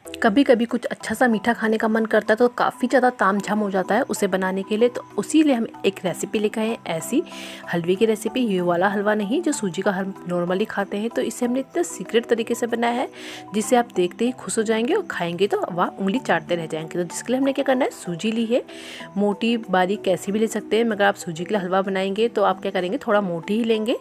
कभी कभी कुछ अच्छा सा मीठा खाने का मन करता है तो काफ़ी ज़्यादा तामझाम हो जाता है उसे बनाने के लिए। तो उसी लिए हम एक रेसिपी लेकर आए हैं, ऐसी हलवे की रेसिपी। ये वाला हलवा नहीं जो सूजी का हम नॉर्मली खाते हैं। तो इसे हमने इतना सीक्रेट तरीके से बनाया है जिसे आप देखते ही खुश हो जाएंगे और खाएंगे तो वह उंगली चाटते रह जाएंगे। तो जिसके लिए हमने क्या करना है, सूजी ली है, मोटी बारीक कैसी भी ले सकते हैं, मगर आप सूजी के लिए हलवा बनाएंगे तो आप क्या करेंगे, थोड़ा मोटी ही लेंगे।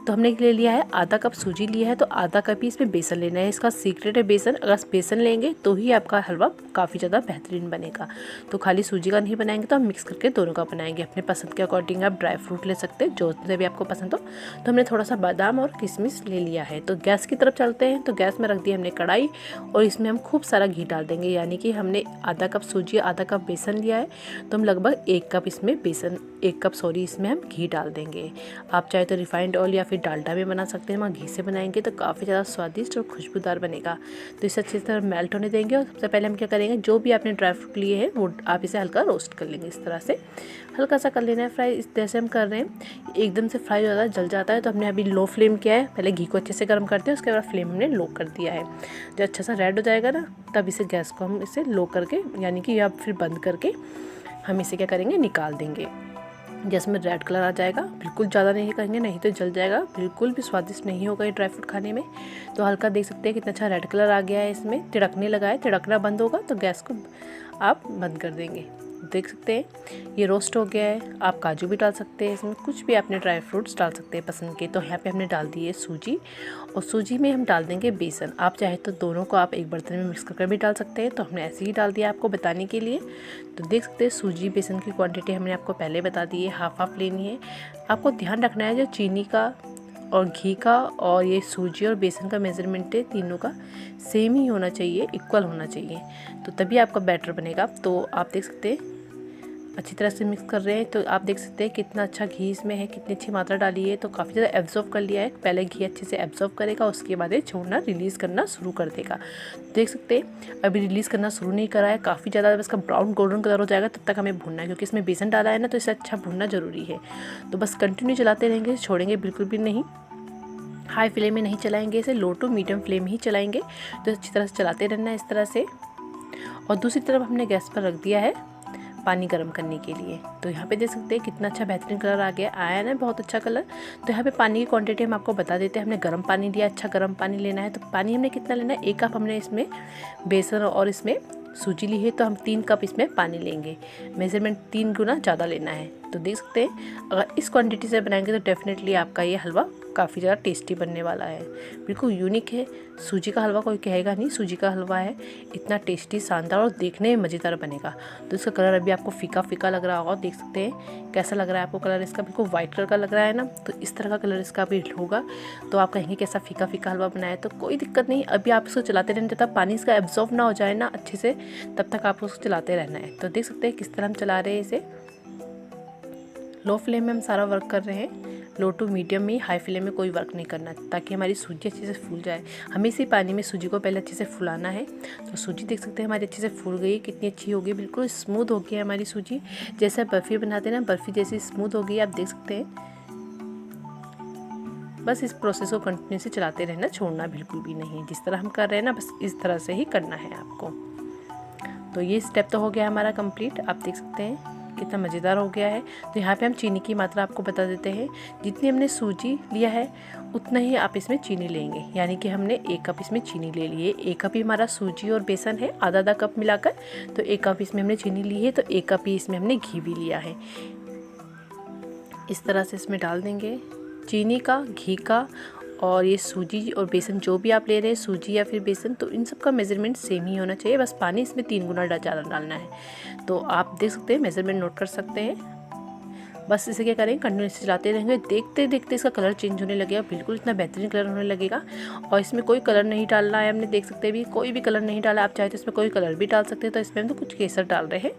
तो हमने ले लिया है आधा कप सूजी लिया है, तो आधा कप ही इसमें बेसन लेना है। इसका सीक्रेट है बेसन। अगर बेसन लेंगे तो ही आपका हलवा काफ़ी ज़्यादा बेहतरीन बनेगा। तो खाली सूजी का नहीं बनाएंगे, तो हम मिक्स करके दोनों का बनाएंगे। अपने पसंद के अकॉर्डिंग आप ड्राई फ्रूट ले सकते हैं, जो से भी आपको पसंद हो। तो हमने थोड़ा सा बादाम और किशमिश ले लिया है। तो गैस की तरफ चलते हैं। तो गैस में रख दी हमने कढ़ाई और इसमें हम खूब सारा घी डाल देंगे। यानी कि हमने आधा कप सूजी आधा कप बेसन लिया है, तो हम लगभग 1 कप इसमें इसमें हम घी डाल देंगे। आप चाहे तो रिफाइंड ऑयल या फिर डालडा में बना सकते हैं, मगर घी से बनाएंगे तो काफ़ी ज़्यादा स्वादिष्ट और खुशबूदार बनेगा। तो इसे अच्छी तरह मेल्ट होने देंगे। और सबसे पहले हम क्या करेंगे, जो भी आपने ड्राई फ्रूट लिए हैं वो आप इसे हल्का रोस्ट कर लेंगे। इस तरह से हल्का सा कर लेना है फ्राई। इस तरह से हम कर रहे हैं, एकदम से फ्राई हो जाता है, जल जाता है। तो हमने अभी लो फ्लेम किया है, पहले घी को अच्छे से गर्म करते हैं, उसके बाद फ्लेम हमने लो कर दिया है। जब अच्छा सा रेड हो जाएगा ना, तब इसे गैस को हम इसे लो करके, यानी कि या फिर बंद करके हम इसे क्या करेंगे, निकाल देंगे। जैसे में रेड कलर आ जाएगा, बिल्कुल ज़्यादा नहीं करेंगे नहीं तो जल जाएगा, बिल्कुल भी स्वादिष्ट नहीं होगा ये ड्राई फ्रूट खाने में। तो हल्का देख सकते हैं कितना अच्छा रेड कलर आ गया है, इसमें तिड़कने लगा है। तिड़कना बंद होगा तो गैस को आप बंद कर देंगे। देख सकते हैं ये रोस्ट हो गया है। आप काजू भी डाल सकते हैं, इसमें कुछ भी आपने ड्राई फ्रूट्स डाल सकते हैं पसंद के। तो यहाँ पे हमने डाल दी है सूजी, और सूजी में हम डाल देंगे बेसन। आप चाहे तो दोनों को आप एक बर्तन में मिक्स करके भी डाल सकते हैं। तो हमने ऐसे ही डाल दिया आपको बताने के लिए। तो देख सकते हैं सूजी बेसन की क्वांटिटी हमने आपको पहले बता दी है, हाफ लेनी है। आपको ध्यान रखना है जो चीनी का और घी का और ये सूजी और बेसन का मेज़रमेंट है, तीनों का सेम ही होना चाहिए, इक्वल होना चाहिए, तो तभी आपका बैटर बनेगा। तो आप देख सकते हैं अच्छी तरह से मिक्स कर रहे हैं। तो आप देख सकते हैं कितना अच्छा घी इसमें है, कितनी अच्छी मात्रा डाली है। तो काफ़ी ज़्यादा एब्जॉर्व कर लिया है। पहले घी अच्छे से एब्जॉर्व करेगा, उसके बाद ये छोड़ना रिलीज़ करना शुरू कर देगा। देख सकते हैं अभी रिलीज़ करना शुरू नहीं करा है, काफ़ी ज़्यादा इसका ब्राउन गोल्डन कलर हो जाएगा तब तक हमें भूनना है, क्योंकि इसमें बेसन डाला है ना, तो इसे अच्छा भूनना ज़रूरी है। तो बस कंटिन्यू चलाते रहेंगे, छोड़ेंगे बिल्कुल भी नहीं। हाई फ्लेम में नहीं चलाएंगे, इसे लो टू मीडियम फ्लेम ही चलाएंगे। तो अच्छी तरह से चलाते रहना है इस तरह से। और दूसरी तरफ हमने गैस पर रख दिया है पानी गर्म करने के लिए। तो यहाँ पे देख सकते हैं कितना अच्छा बेहतरीन कलर आया ना, बहुत अच्छा कलर। तो यहाँ पे पानी की क्वांटिटी हम आपको बता देते हैं। हमने गर्म पानी लिया, अच्छा गर्म पानी लेना है। तो पानी हमने कितना लेना है, 1 कप हमने इसमें बेसन और इसमें सूजी ली है, तो हम 3 कप इसमें पानी लेंगे। मेजरमेंट 3 गुना ज़्यादा लेना है। तो देख सकते हैं अगर इस क्वांटिटी से बनाएंगे तो डेफिनेटली आपका ये हलवा काफ़ी ज़्यादा टेस्टी बनने वाला है। बिल्कुल यूनिक है, सूजी का हलवा कोई कहेगा नहीं, सूजी का हलवा है, इतना टेस्टी, शानदार और देखने में मज़ेदार बनेगा। तो इसका कलर अभी आपको फीका फीका लग रहा होगा, देख सकते हैं कैसा लग रहा है आपको कलर इसका, बिल्कुल वाइट कलर का लग रहा है ना। तो इस तरह का कलर इसका भी होगा। तो आप कहेंगे कैसा फीका फीका हलवा बनाया, तो कोई दिक्कत नहीं। अभी आप इसको चलाते रहना, जब तक पानी इसका एब्जॉर्व ना हो जाए ना अच्छे से, तब तक आपको उसको चलाते रहना है। तो देख सकते हैं किस तरह हम चला रहे हैं इसे। लो फ्लेम में हम सारा वर्क कर रहे हैं, लो टू मीडियम में, हाई फ्लेम में कोई वर्क नहीं करना, ताकि हमारी सूजी अच्छे से फूल जाए। हमें इसी पानी में सूजी को पहले अच्छे से फुलाना है। तो सूजी देख सकते हैं हमारी अच्छे से फूल गई, कितनी अच्छी हो गई, बिल्कुल स्मूथ हो गई है हमारी सूजी। जैसे बर्फ़ी बनाते हैं ना, बर्फ़ी जैसी स्मूथ हो गई, आप देख सकते हैं। बस इस प्रोसेस को कंटिन्यू से चलाते रहना, छोड़ना बिल्कुल भी नहीं। जिस तरह हम कर रहे हैं ना, बस इस तरह से ही करना है आपको। तो ये स्टेप तो हो गया हमारा कंप्लीट। आप देख सकते हैं कितना मज़ेदार हो गया है। तो यहाँ पे हम चीनी की मात्रा आपको बता देते हैं। जितनी हमने सूजी लिया है उतना ही आप इसमें चीनी लेंगे, यानी कि हमने 1 कप इसमें चीनी ले ली है। 1 कप ही हमारा सूजी और बेसन है, आधा कप मिलाकर। तो 1 कप इसमें हमने चीनी ली है, तो 1 कप ही इसमें हमने घी भी लिया है। इस तरह से इसमें डाल देंगे चीनी का, घी का, और ये सूजी और बेसन जो भी आप ले रहे हैं, सूजी या फिर बेसन, तो इन सब का मेज़रमेंट सेम ही होना चाहिए। बस पानी इसमें 3 गुना ज़्यादा डालना है। तो आप देख सकते हैं, मेज़रमेंट नोट कर सकते हैं। बस इसे क्या करें, कंटिन्यूसली चलाते रहेंगे। देखते देखते इसका कलर चेंज होने लगेगा, बिल्कुल इतना बेहतरीन कलर होने लगेगा। और इसमें कोई कलर नहीं डालना है, हमने देख सकते हैं भी कोई भी कलर नहीं डाला। आप चाहे तो इसमें कोई कलर भी डाल सकते हैं। तो इसमें हम तो कुछ केसर डाल रहे हैं,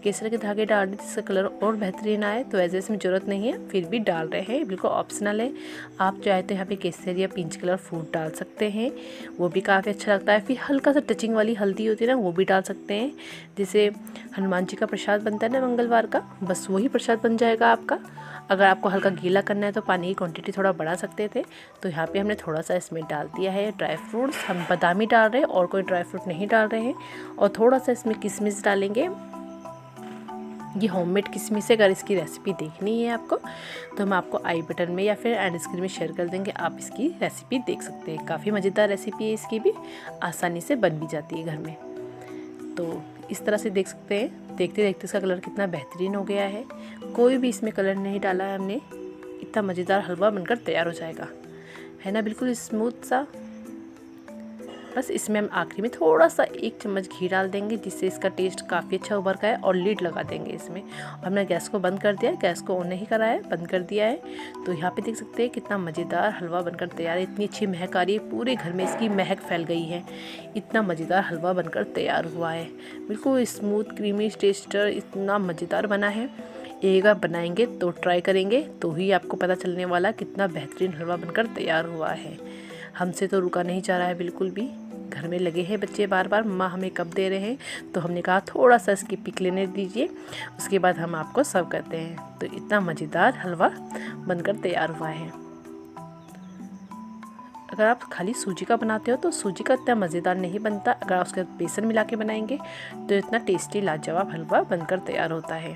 केसर के धागे डाल रहे हैं जिसका कलर और बेहतरीन आए। तो ऐसे इसमें ज़रूरत नहीं है, फिर भी डाल रहे हैं, बिल्कुल ऑप्शनल है। आप चाहे तो यहाँ पे केसर या पिंच कलर फूड डाल सकते हैं, वो भी काफ़ी अच्छा लगता है। फिर हल्का सा टचिंग वाली हल्दी होती है ना, वो भी डाल सकते हैं। जैसे हनुमान जी का प्रसाद बनता है ना मंगलवार का, बस वही प्रसाद बन जाएगा आपका। अगर आपको हल्का गीला करना है तो पानी की क्वांटिटी थोड़ा बढ़ा सकते थे। तो यहाँ पे हमने थोड़ा सा इसमें डाल दिया है ड्राई फ्रूट्स। हम बादामी डाल रहे हैं और कोई ड्राई फ्रूट नहीं डाल रहे हैं। और थोड़ा सा इसमें किशमिश डालेंगे। ये होममेड किशमिश है। अगर इसकी रेसिपी देखनी है आपको तो हम आपको आई बटन में या फिर एंड स्क्रीन में शेयर कर देंगे, आप इसकी रेसिपी देख सकते हैं। काफ़ी मज़ेदार रेसिपी है, इसकी भी आसानी से बन भी जाती है घर में। तो इस तरह से देख सकते हैं, देखते देखते इसका कलर कितना बेहतरीन हो गया है। कोई भी इसमें कलर नहीं डाला है हमने, इतना मज़ेदार हलवा बनकर तैयार हो जाएगा, है ना, बिल्कुल स्मूथ सा। बस इसमें हम आखिरी में थोड़ा सा 1 चम्मच घी डाल देंगे, जिससे इसका टेस्ट काफ़ी अच्छा उभर का है। और लीड लगा देंगे इसमें। हमने गैस को बंद कर दिया है, गैस को ऑन नहीं करा है, बंद कर दिया है। तो यहाँ पे देख सकते हैं कितना मज़ेदार हलवा बनकर तैयार है। इतनी अच्छी महक आ रही है, पूरे घर में इसकी महक फैल गई है। इतना मज़ेदार हलवा बनकर तैयार हुआ है, बिल्कुल स्मूथ क्रीमी टेस्टर, इतना मज़ेदार बना है। एक बार बनाएंगे तो ट्राई करेंगे तो ही आपको पता चलने वाला कितना बेहतरीन हलवा बनकर तैयार हुआ है। हमसे तो रुका नहीं जा रहा है बिल्कुल भी। घर में लगे हैं बच्चे बार बार, मम्मा हमें कब दे रहे हैं। तो हमने कहा थोड़ा सा इसकी पिक लेने दीजिए, उसके बाद हम आपको सर्व करते हैं। तो इतना मज़ेदार हलवा बनकर तैयार हुआ है। अगर आप खाली सूजी का बनाते हो तो सूजी का इतना मज़ेदार नहीं बनता। अगर आप उसके साथ बेसन मिला के बनाएंगे तो इतना टेस्टी लाजवाब हलवा बनकर तैयार होता है।